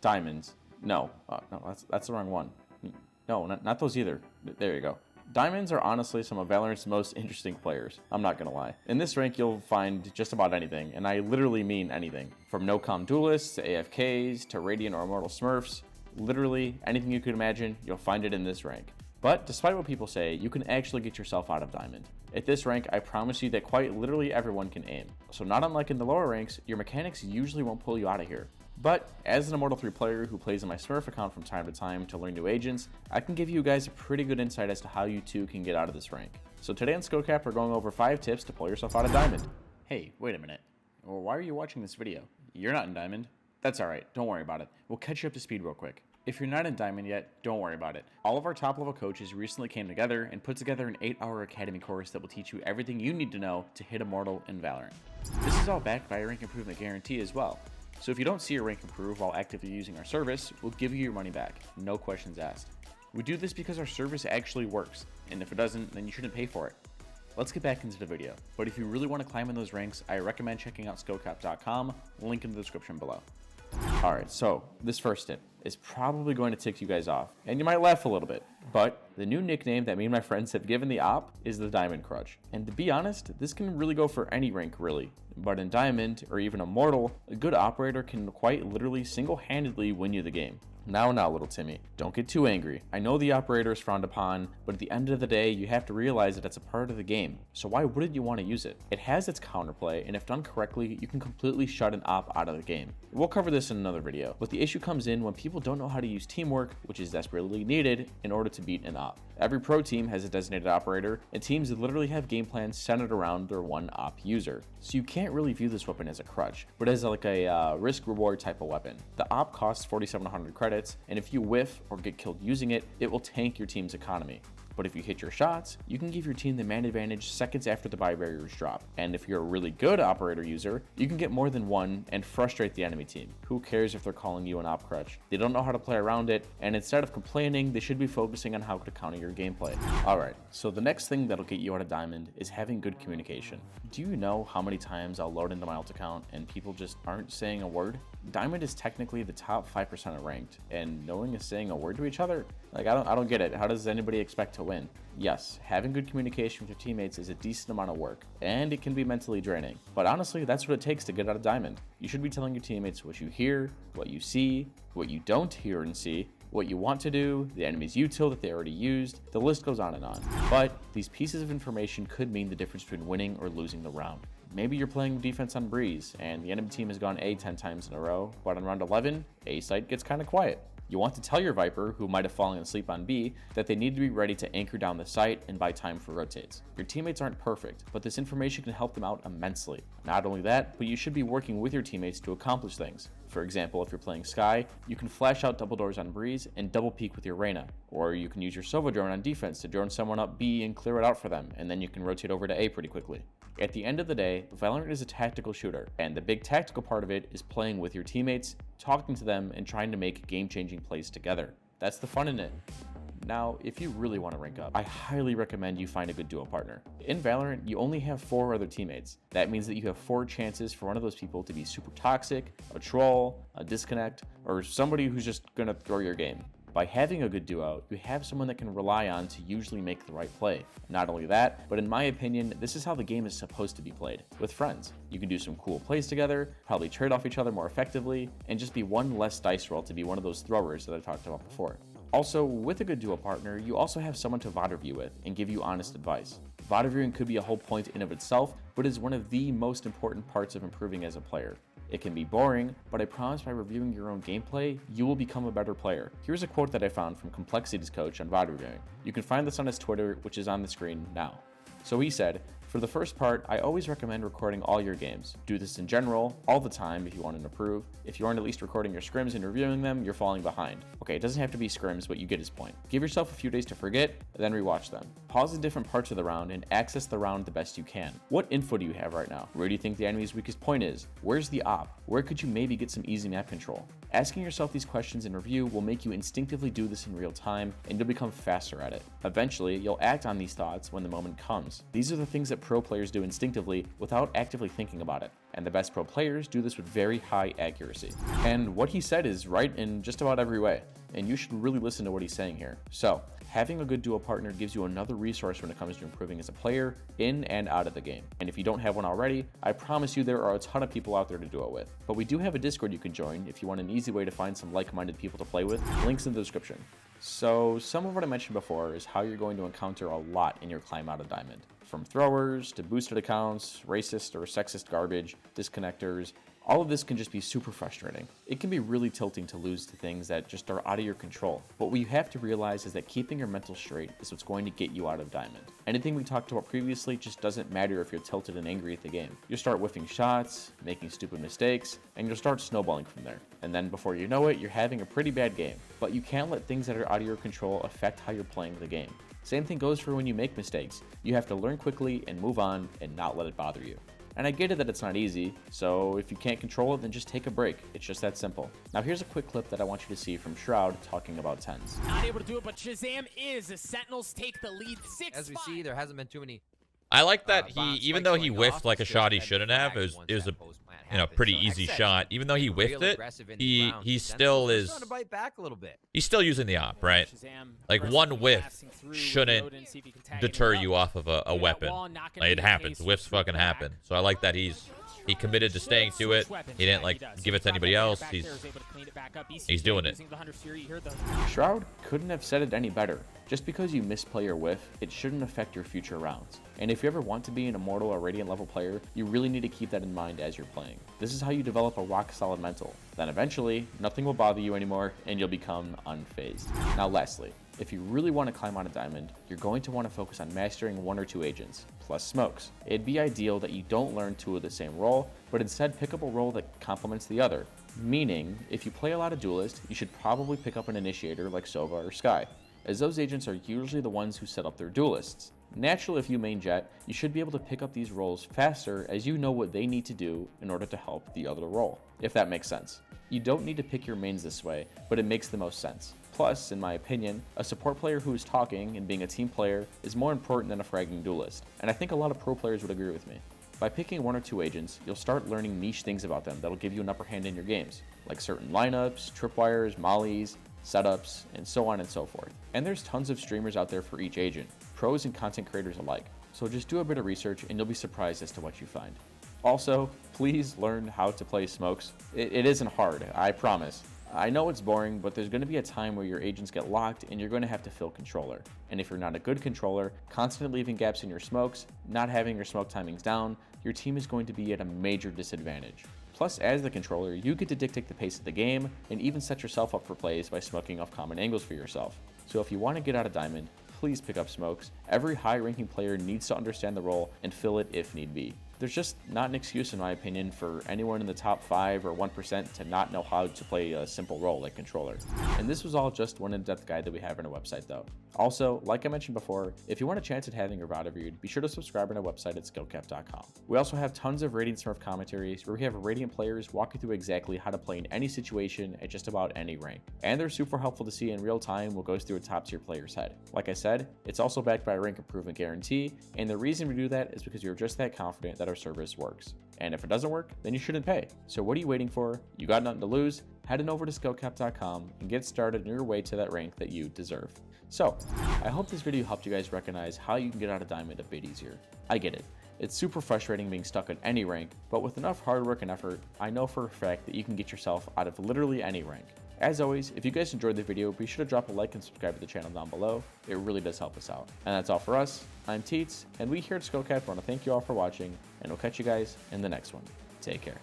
Diamonds. No, no, that's the wrong one. No, not those either. There you go. Diamonds are honestly some of Valorant's most interesting players, I'm not gonna lie. In this rank you'll find just about anything, and I literally mean anything. From no-comm duelists to AFKs to Radiant or Immortal Smurfs, literally anything you could imagine, you'll find it in this rank. But despite what people say, you can actually get yourself out of Diamond. At this rank, I promise you that quite literally everyone can aim. So not unlike in the lower ranks, your mechanics usually won't pull you out of here. But as an Immortal 3 player who plays on my Smurf account from time to time to learn new agents, I can give you guys a pretty good insight as to how you too can get out of this rank. So today on SkillCapcom, we're going over 5 tips to pull yourself out of Diamond. Hey, wait a minute. Well, why are you watching this video? You're not in Diamond. That's alright, don't worry about it. We'll catch you up to speed real quick. If you're not in Diamond yet, don't worry about it. All of our top level coaches recently came together and put together an 8-hour academy course that will teach you everything you need to know to hit Immortal in Valorant. This is all backed by a rank improvement guarantee as well. So if you don't see your rank improve while actively using our service, we'll give you your money back, no questions asked. We do this because our service actually works, and if it doesn't, then you shouldn't pay for it. Let's get back into the video, but if you really want to climb in those ranks, I recommend checking out SkillCapcom, link in the description below. Alright, so this first tip is probably going to tick you guys off, and you might laugh a little bit, but the new nickname that me and my friends have given the op is the Diamond Crutch. And to be honest, this can really go for any rank really, but in Diamond, or even Immortal, a good operator can quite literally single-handedly win you the game. Now, little Timmy, don't get too angry. I know the operator is frowned upon, but at the end of the day, you have to realize that it's a part of the game, so why wouldn't you want to use it? It has its counterplay, and if done correctly, you can completely shut an op out of the game. We'll cover this in another video, but the issue comes in when people don't know how to use teamwork, which is desperately needed in order to beat an op. Every pro team has a designated operator, and teams literally have game plans centered around their one op user. So you can't really view this weapon as a crutch, but as like a risk-reward type of weapon. The op costs 4,700 credits, and if you whiff or get killed using it, it will tank your team's economy. But if you hit your shots, you can give your team the man advantage seconds after the buy barriers drop. And if you're a really good operator user, you can get more than one and frustrate the enemy team. Who cares if they're calling you an op crutch? They don't know how to play around it, and instead of complaining, they should be focusing on how to counter your gameplay. Alright, so the next thing that'll get you out of Diamond is having good communication. Do you know how many times I'll load into my alt account and people just aren't saying a word? Diamond is technically the top 5% of ranked, and no one is saying a word to each other? Like, I don't get it. How does anybody expect to win? Yes, having good communication with your teammates is a decent amount of work, and it can be mentally draining. But honestly, that's what it takes to get out of Diamond. You should be telling your teammates what you hear, what you see, what you don't hear and see, what you want to do, the enemy's util that they already used, the list goes on and on. But these pieces of information could mean the difference between winning or losing the round. Maybe you're playing defense on Breeze, and the enemy team has gone A 10 times in a row, but on round 11, A site gets kind of quiet. You want to tell your Viper, who might have fallen asleep on B, that they need to be ready to anchor down the site and buy time for rotates. Your teammates aren't perfect, but this information can help them out immensely. Not only that, but you should be working with your teammates to accomplish things. For example, if you're playing Sky, you can flash out double doors on Breeze and double peek with your Reyna. Or you can use your Sova drone on defense to drone someone up B and clear it out for them, and then you can rotate over to A pretty quickly. At the end of the day, Valorant is a tactical shooter, and the big tactical part of it is playing with your teammates, talking to them, and trying to make game-changing plays together. That's the fun in it. Now, if you really want to rank up, I highly recommend you find a good duo partner. In Valorant, you only have 4 other teammates. That means that you have 4 chances for one of those people to be super toxic, a troll, a disconnect, or somebody who's just gonna throw your game. By having a good duo, you have someone that can rely on to usually make the right play. Not only that, but in my opinion, this is how the game is supposed to be played, with friends. You can do some cool plays together, probably trade off each other more effectively, and just be one less dice roll to be one of those throwers that I talked about before. Also, with a good duo partner, you also have someone to VOD review with and give you honest advice. VOD reviewing could be a whole point in of itself, but is one of the most important parts of improving as a player. It can be boring, but I promise by reviewing your own gameplay, you will become a better player. Here's a quote that I found from Complexity's coach on VOD reviewing. You can find this on his Twitter, which is on the screen now. So he said, "For the first part, I always recommend recording all your games. Do this in general, all the time if you want to improve. If you aren't at least recording your scrims and reviewing them, you're falling behind." Okay, it doesn't have to be scrims, but you get his point. Give yourself a few days to forget, then rewatch them. Pause the different parts of the round and access the round the best you can. What info do you have right now? Where do you think the enemy's weakest point is? Where's the op? Where could you maybe get some easy map control? Asking yourself these questions in review will make you instinctively do this in real time, and you'll become faster at it. Eventually, you'll act on these thoughts when the moment comes. These are the things that that pro players do instinctively without actively thinking about it. And the best pro players do this with very high accuracy. And what he said is right in just about every way, and you should really listen to what he's saying here. So, having a good duo partner gives you another resource when it comes to improving as a player in and out of the game. And if you don't have one already, I promise you there are a ton of people out there to do it with. But we do have a Discord you can join if you want an easy way to find some like-minded people to play with. Links in the description. So some of what I mentioned before is how you're going to encounter a lot in your climb out of diamond. From throwers to boosted accounts, racist or sexist garbage, disconnectors, all of this can just be super frustrating. It can be really tilting to lose to things that just are out of your control. But what you have to realize is that keeping your mental straight is what's going to get you out of diamond. Anything we talked about previously just doesn't matter if you're tilted and angry at the game. You'll start whiffing shots, making stupid mistakes, and you'll start snowballing from there. And then before you know it, you're having a pretty bad game. But you can't let things that are out of your control affect how you're playing the game. Same thing goes for when you make mistakes. You have to learn quickly and move on and not let it bother you. And I get it that it's not easy, so if you can't control it, then just take a break. It's just that simple. Now here's a quick clip that I want you to see from Shroud talking about tens. Not able to do it, but Shazam is. The Sentinels take the lead 6-5. As we see, there hasn't been too many. I like that he, even though he whiffed like a shot he shouldn't have, it was a pretty easy shot. Even though he whiffed it, he still is. He's still using the op, right? Like one whiff shouldn't deter you off of a weapon. Like it happens. Whiffs fucking happen. So I like that he committed to staying to it. He didn't like give it to anybody else. He's doing it. Shroud couldn't have said it any better. Just because you misplay your whiff, it shouldn't affect your future rounds. And if you ever want to be an Immortal or Radiant level player, you really need to keep that in mind as you're playing. This is how you develop a rock solid mental. Then eventually, nothing will bother you anymore and you'll become unfazed. Now lastly, if you really want to climb on a diamond, you're going to want to focus on mastering 1 or 2 agents, plus smokes. It'd be ideal that you don't learn 2 of the same role, but instead pick up a role that complements the other. Meaning, if you play a lot of duelist, you should probably pick up an initiator like Sova or Skye, as those agents are usually the ones who set up their duelists. Naturally, if you main Jet, you should be able to pick up these roles faster as you know what they need to do in order to help the other role, if that makes sense. You don't need to pick your mains this way, but it makes the most sense. Plus, in my opinion, a support player who is talking and being a team player is more important than a fragging duelist, and I think a lot of pro players would agree with me. By picking 1 or 2 agents, you'll start learning niche things about them that'll give you an upper hand in your games, like certain lineups, tripwires, mollies, setups, and so on and so forth. And there's tons of streamers out there for each agent, pros and content creators alike. So just do a bit of research and you'll be surprised as to what you find. Also, please learn how to play smokes. It isn't hard, I promise. I know it's boring, but there's going to be a time where your agents get locked and you're going to have to fill controller. And if you're not a good controller, constantly leaving gaps in your smokes, not having your smoke timings down, your team is going to be at a major disadvantage. Plus, as the controller, you get to dictate the pace of the game and even set yourself up for plays by smoking off common angles for yourself. So if you want to get out of diamond, please pick up smokes. Every high-ranking player needs to understand the role and fill it if need be. There's just not an excuse, in my opinion, for anyone in the top 5 or 1% to not know how to play a simple role like controller. And this was all just one in-depth guide that we have on our website though. Also, like I mentioned before, if you want a chance at having your VOD reviewed, be sure to subscribe on our website at SkillCapcom. We also have tons of Radiant Smurf commentaries where we have Radiant players walk you through exactly how to play in any situation at just about any rank. And they're super helpful to see in real time what goes through a top tier player's head. Like I said, it's also backed by a rank improvement guarantee, and the reason we do that is because you're just that confident that our service works. And if it doesn't work, then you shouldn't pay. So what are you waiting for? You got nothing to lose. Head on over to SkillCapcom and get started on your way to that rank that you deserve. So, I hope this video helped you guys recognize how you can get out of diamond a bit easier. I get it. It's super frustrating being stuck at any rank, but with enough hard work and effort, I know for a fact that you can get yourself out of literally any rank. As always, if you guys enjoyed the video, be sure to drop a like and subscribe to the channel down below. It really does help us out. And that's all for us. I'm Teets, and we here at SkillCapcom want to thank you all for watching, and we'll catch you guys in the next one. Take care.